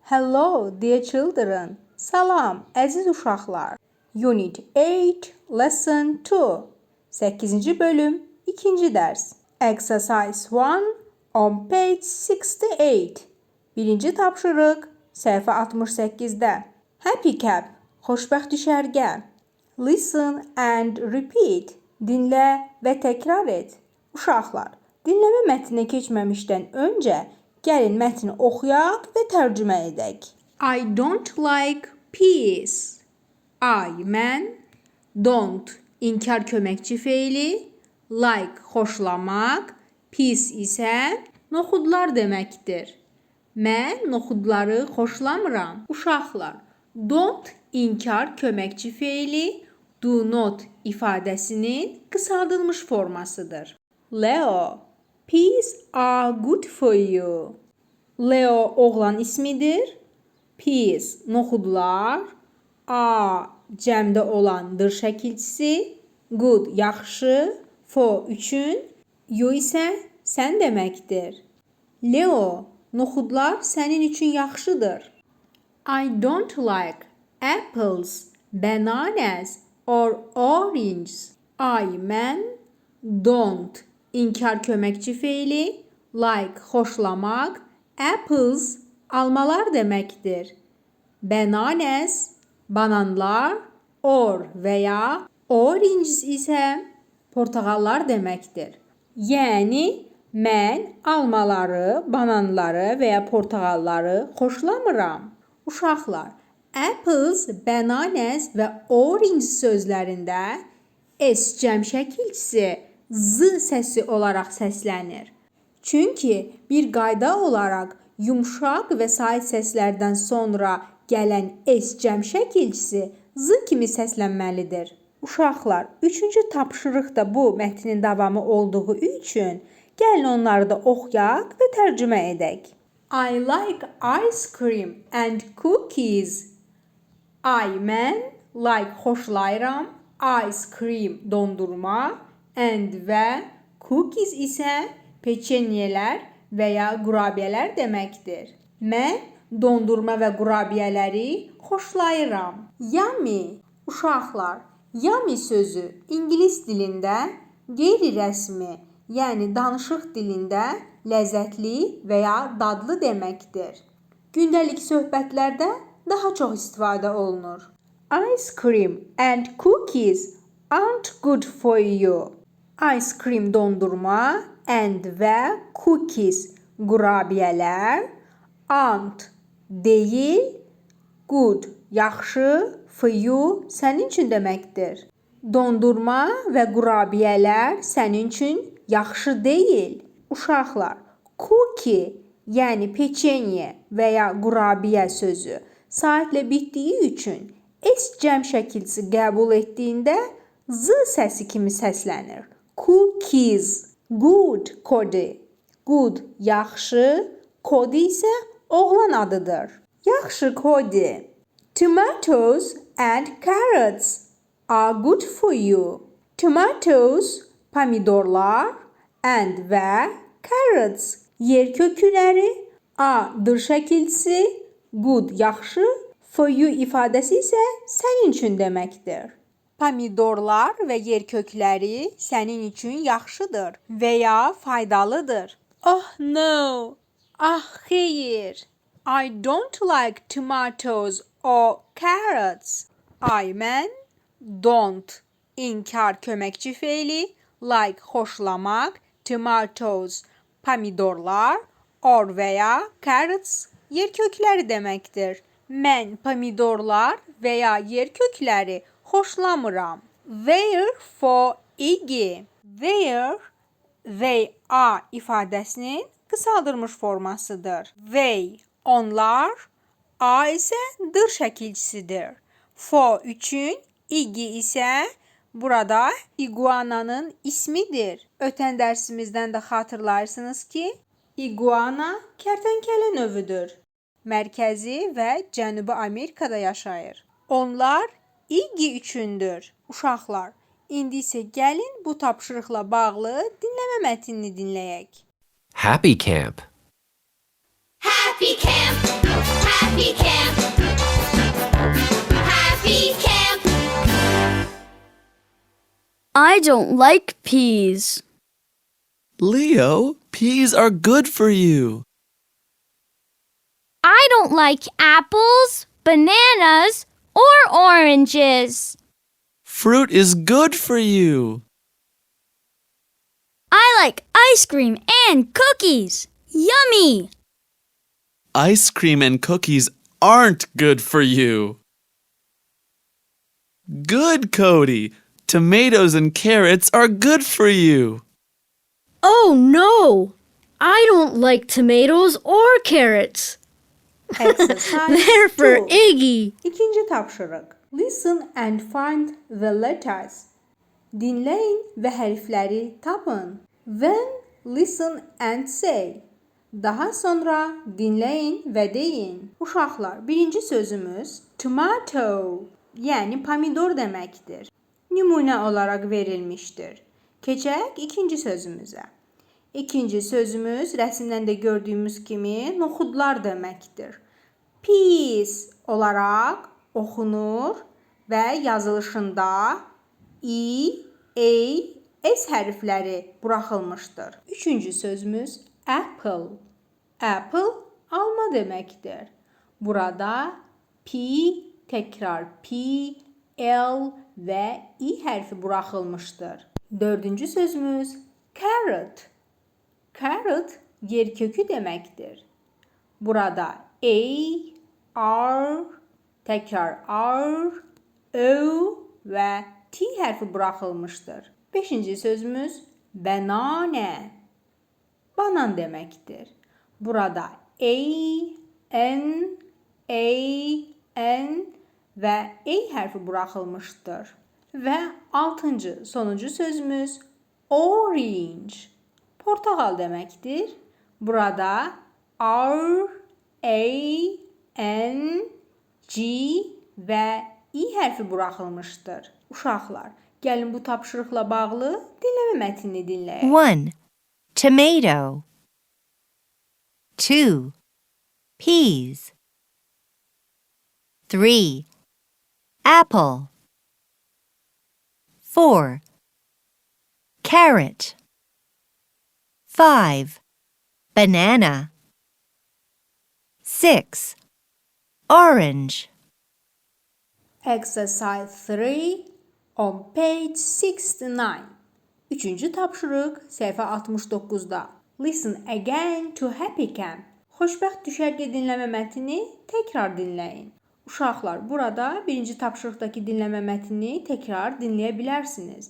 Hello, dear children. Salam, əziz uşaqlar. Unit 8, Lesson 2. 8-ci bölüm, 2-ci dərs. Exercise 1 on page 68. Birinci tapşırıq, səhifə 68-də. Happy Cap, xoşbəxt düşərgə. Listen and repeat. Dinlə və təkrar et. Uşaqlar, dinləmə mətninə keçməmişdən öncə gəlin mətni oxuyaq və tərcümə edək. I don't like peas. Mən, don't inkar köməkçi feili, like xoşlamaq, peas isə noxudlar deməkdir. Mən noxudları xoşlamıram. Uşaqlar, don't inkar köməkçi feili, do not ifadəsinin qısaldılmış formasıdır. Leo, peas are good for you. Leo oğlan ismidir. Peas noxudlar. Cəmdə olandır şəkilçisi. Good yaxşı. For üçün. You isə sən deməkdir. Leo, noxudlar sənin üçün yaxşıdır. I don't like apples, bananas or oranges. Mən, don't inkar köməkçi feili, like xoşlamaq, apples almalar deməkdir. Bananas bananlar, or və ya oranges isə portağallar deməkdir. Yəni mən almaları, bananları və ya portağalları xoşlamıram. Uşaqlar, apples, bananas və orange sözlərində S cəm şəkilçisi Z səsi olaraq səslənir. Çünki bir qayda olaraq yumşaq və sait səslərdən sonra gələn S cəm şəkilçisi Z kimi səslənməlidir. Uşaqlar, 3-cü tapşırıq da bu mətnin davamı olduğu üçün gəlin onları da oxuyaq və tərcümə edək. I like ice cream and cookies. Mən like xoşlayıram, ice cream dondurma, and və cookies isə peçenyelər və ya qurabiyələr deməkdir. Mən dondurma və qurabiyələri xoşlayıram. Yummy, uşaqlar, yummy sözü ingilis dilində qeyri-rəsmi, yəni danışıq dilində ləzzətli və ya dadlı deməkdir. Gündəlik söhbətlərdə daha çox istifadə olunur. Ice cream and cookies aren't good for you. Ice cream dondurma and və cookies qurabiyələr aren't deyil, good yaxşı, for you sənin üçün deməkdir. Dondurma və qurabiyələr sənin üçün yaxşı deyil. Uşaqlar, cookie yəni peçenye və ya qurabiyə sözü saitlə bitdiyi üçün S cəm şəkilçisi qəbul etdiyində Z səsi kimi səslənir. Cookies, good kodi. Good yaxşı, kodi isə oğlan adıdır. Yaxşı kodi. Tomatoes and carrots are good for you. Tomatoes pomidorlar and və carrots yer kökləri A-dır şəkilçisi, good yaxşı, for you ifadəsi isə sənin üçün deməkdir. Pomidorlar və yer kökləri sənin üçün yaxşıdır və ya faydalıdır. Oh no! Xeyr! I don't like tomatoes or carrots. Mən, don't inkar köməkçi feili, like xoşlamaq, tomatoes pomidorlar, or və ya carrots yer kökləri deməkdir. Mən pomidorlar və ya yer kökləri xoşlamıram. Where for Iggy. Where, they are ifadəsinin qısaldılmış formasıdır. They, onlar, A isə dır şəkilçisidir. For üçün, Iggy isə burada iguananın ismidir. Ötən dərsimizdən də xatırlarsınız ki, iguana kərtənkələ növüdür. Mərkəzi və Cənubi Amerikada yaşayır. Onlar Iggy üçündür. Uşaqlar, indi isə gəlin bu tapşırıqla bağlı dinləmə mətnini dinləyək. Happy Camp. Happy Camp. Happy Happy camp. Happy camp. I don't like peas. Leo, peas are good for you. I don't like apples, bananas, or oranges. Fruit is good for you. I like ice cream and cookies. Yummy! Ice cream and cookies aren't good for you. Good, Cody. Tomatoes and carrots are good for you. Oh no! I don't like tomatoes or carrots. Exercise They're for 2. Iggy. İkinci tapşırıq. Listen and find the letters. Dinləyin və hərfləri tapın. Then listen and say. Daha sonra dinləyin və deyin. Uşaqlar, birinci sözümüz tomato, yəni pomidor deməkdir. Nümunə olaraq verilmişdir. Keçək ikinci sözümüzə. İkinci sözümüz rəsmdən də gördüyümüz kimi noxudlar deməkdir. Peas olaraq oxunur və yazılışında I, A, S hərfləri buraxılmışdır. Üçüncü sözümüz apple. Apple alma deməkdir. Burada P, təkrar P, L və I hərfi buraxılmışdır. Dördüncü sözümüz carrot. Carrot yer kökü deməkdir. Burada A, R, təkrar R, O və T hərfi buraxılmışdır. Beşinci sözümüz banana. Banan deməkdir. Burada A, N, A, N və A hərfi buraxılmışdır. Və altıncı, sonuncu sözümüz orange. Portağal deməkdir. Burada R, A, N, G və I hərfi buraxılmışdır. Uşaqlar, gəlin bu tapşırıqla bağlı dinləmə mətnini dinləyək. 1. Tomato. 2. Peas. 3. Apple. 4. Carrot. 5. Banana. 6. Orange. Exercise 3 on page 69. Üçüncü tapşırıq səhifə 69-da. Listen again to Happy Camp. Xoşbəxt düşərgə dinləmə mətnini təkrar dinləyin. Uşaqlar, burada birinci tapşırıqdakı dinləmə mətnini təkrar dinləyə bilərsiniz.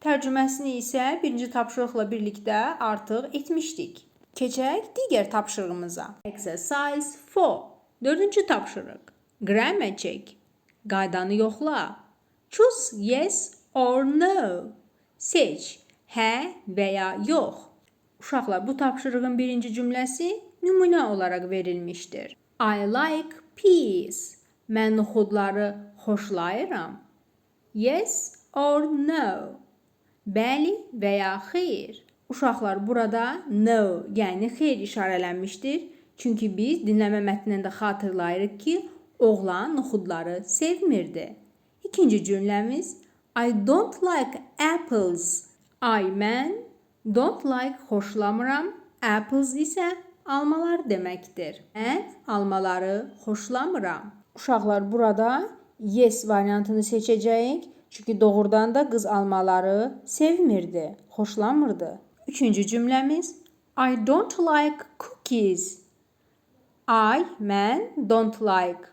Tərcüməsini isə birinci tapşırıqla birlikdə artıq etmişdik. Keçək digər tapşırığımıza. Exercise 4. Dördüncü tapşırıq. Grammar check. Qaydanı yoxla. Choose yes or no. Seç hə və ya yox. Uşaqlar, bu tapşırığın birinci cümləsi nümunə olaraq verilmişdir. I like peas. Mən noxudları xoşlayıram. Yes or no. Bəli və ya xeyr. Uşaqlar, burada no, yəni xeyr işarələnmişdir. Çünki biz dinləmə mətnində xatırlayırıq ki, oğlan noxudları sevmirdi. İkinci cümləmiz I don't like apples. Mən don't like xoşlamıram. Apples isə almalar deməkdir. Mən almaları xoşlamıram. Uşaqlar, burada yes variantını seçəcəyik. Çünki doğrudan da qız almaları sevmirdi, xoşlamırdı. Üçüncü cümləmiz I don't like cookies. Mən don't like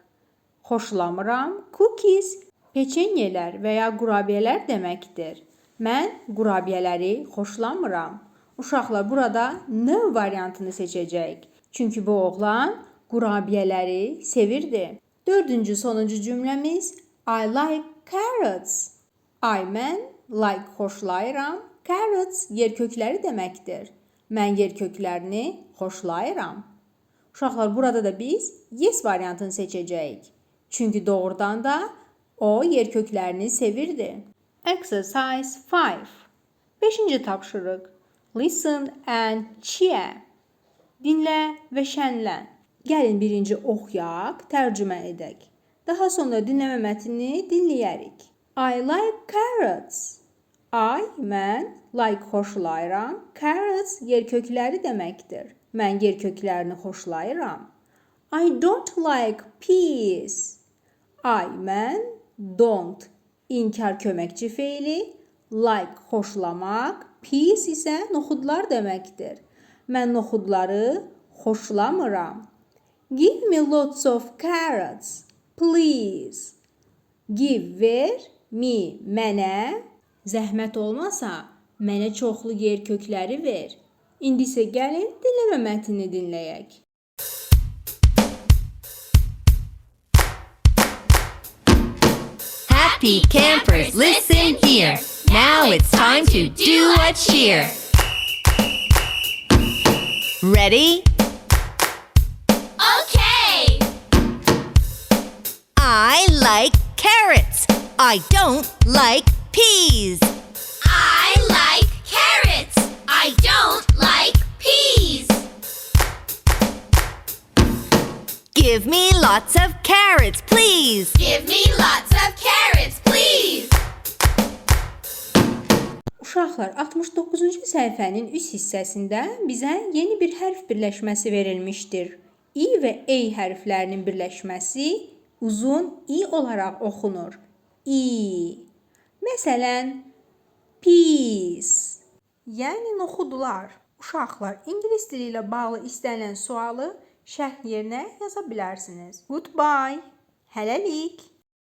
xoşlamıram. Cookies peçenyelər və ya qurabiyələr deməkdir. Mən qurabiyələri xoşlamıram. Uşaqlar, burada no variantını seçəcəyik. Çünki bu oğlan qurabiyələri sevirdi. Dördüncü, sonuncu cümləmiz I like carrots. Mən like xoşlayıram. Carrots yer kökləri deməkdir. Mən yer köklərini xoşlayıram. Uşaqlar, burada da biz yes variantını seçəcəyik. Çünki doğrudan da o yer köklərini sevirdi. Exercise 5. Beşinci tapşırıq. Listen and cheer. Dinlə və şənlən. Gəlin birinci oxuyaq, tərcümə edək. Daha sonra dinləmə mətnini dinləyərik. I like carrots. Mən like xoşlayıram. Carrots yerkökləri deməkdir. Mən yerköklərini xoşlayıram. I don't like peas. Mən don't inkar köməkçi feili, like xoşlamaq, peas isə noxudlar deməkdir. Mən noxudları xoşlamıram. Give me lots of carrots, please. Give ver, me mənə. Zəhmət olmasa, mənə çoxlu yerkökləri ver. İndi isə gəlin dinləmə mətnini dinləyək. Happy campers, listen here. Now it's time to do a cheer. Ready? Okay! I like carrots. I don't like peas. I like carrots. I don't like peas. Give me lots of carrots, please. Give me lots of carrots, please. Uşaqlar, 69-cu səhifənin üst hissəsində bizə yeni bir hərf birləşməsi verilmişdir. İ və ey hərflərinin birləşməsi uzun i olaraq oxunur. İ. Məsələn, peas. Yəni noxudlar. Uşaqlar, ingilis dili ilə bağlı istənilən sualı şərh yerinə yaza bilərsiniz. Goodbye. Hələlik.